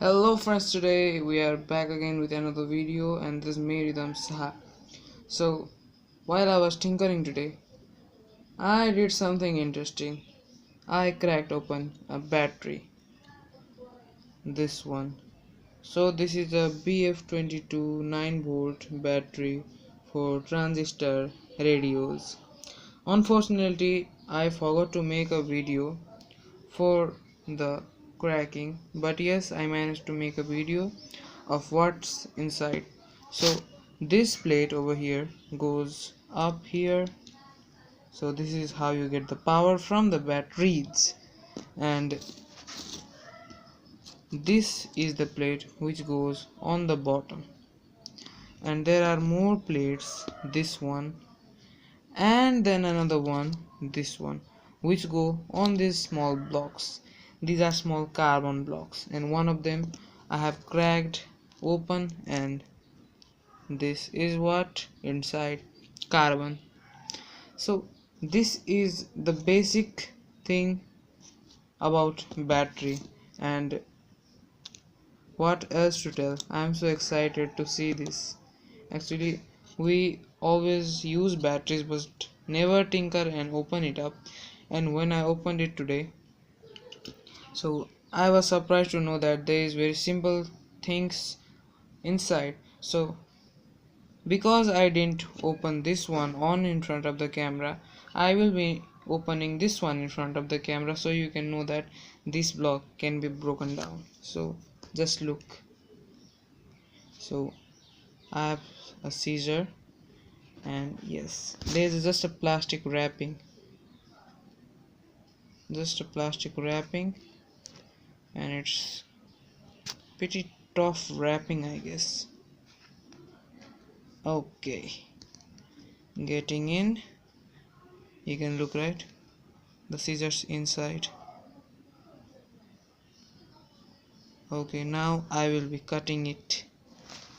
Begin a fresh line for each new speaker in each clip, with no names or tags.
Hello friends, today we are back again with another video, and this is me, Ridam Sah. So while I was tinkering today, I did something interesting. I cracked open a battery, this one. So this is a BF22 9-volt battery for transistor radios. Unfortunately, I forgot to make a video for the cracking, but yes, I managed to make a video of what's inside. So this plate over here goes up here, so this is how you get the power from the batteries, and this is the plate which goes on the bottom, and there are more plates, this one and then another one, this one, which go on these small blocks. These are small carbon blocks, and one of them I have cracked open, and this is what inside carbon. So this is the basic thing about battery, and what else to tell. I am so excited to see this. Actually, we always use batteries but never tinker and open it up, and when I opened it today, so I was surprised to know that there is very simple things inside. So because I didn't open this one on in front of the camera, I will be opening this one in front of the camera, so you can know that this block can be broken down. So just look. So I have a scissor, and yes, there is just a plastic wrapping, and it's pretty tough wrapping, I guess. Okay, getting in, you can look, right, the scissors inside. Okay, now I will be cutting it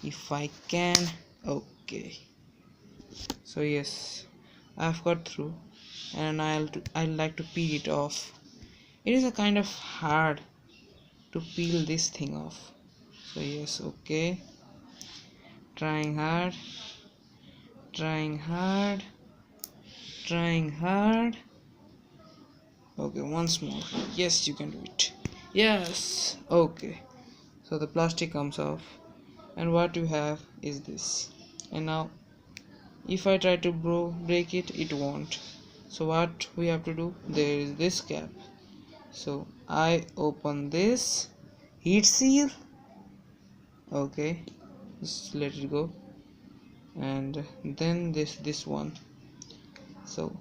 if I can. Okay, so yes, I've cut through, and I'll like to peel it off. It is a kind of hard to peel this thing off. So yes, okay, trying hard. Okay, once more. Yes, you can do it. Yes. Okay, so the plastic comes off, and what you have is this. And now if I try to break it, it won't. So what we have to do, there is this cap. So I open this heat seal. Okay, just let it go, and then this one. So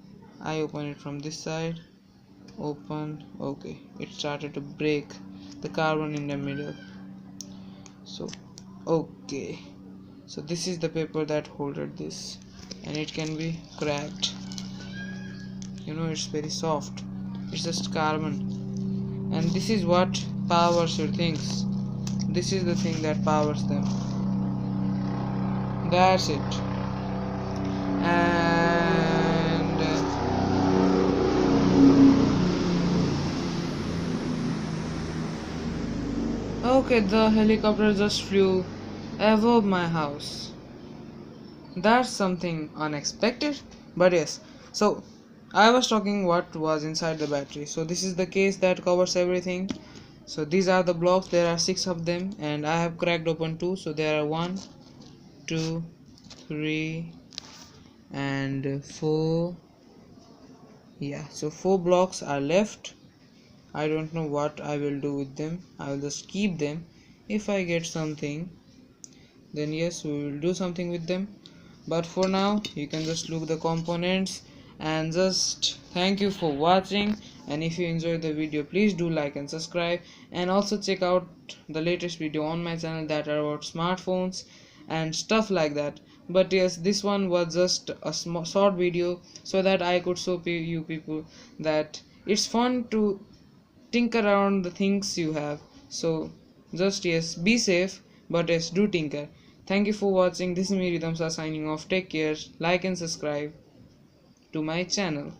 I open it from this side, open. Okay, it started to break the carbon in the middle. So okay, so this is the paper that holded this, and it can be cracked. You know, it's very soft, it's just carbon, and this is what powers your things. This is the thing that powers them. That's it. And okay, the helicopter just flew above my house. That's something unexpected, but yes. So I was talking what was inside the battery. So this is the case that covers everything. So these are the blocks, there are 6 of them, and I have cracked open 2. So there are 1, 2, 3 and 4. Yeah, so 4 blocks are left. I don't know what I will do with them. I will just keep them. If I get something, then yes, we will do something with them, but for now you can just look the components. And just thank you for watching, and if you enjoyed the video, please do like and subscribe, and also check out the latest video on my channel that are about smartphones and stuff like that. But yes, this one was just a short video so that I could show you people that it's fun to tinker around the things you have. So just yes, be safe, but yes, do tinker. Thank you for watching. This is me, Ridam Sah, signing off. Take care, like and subscribe to my channel.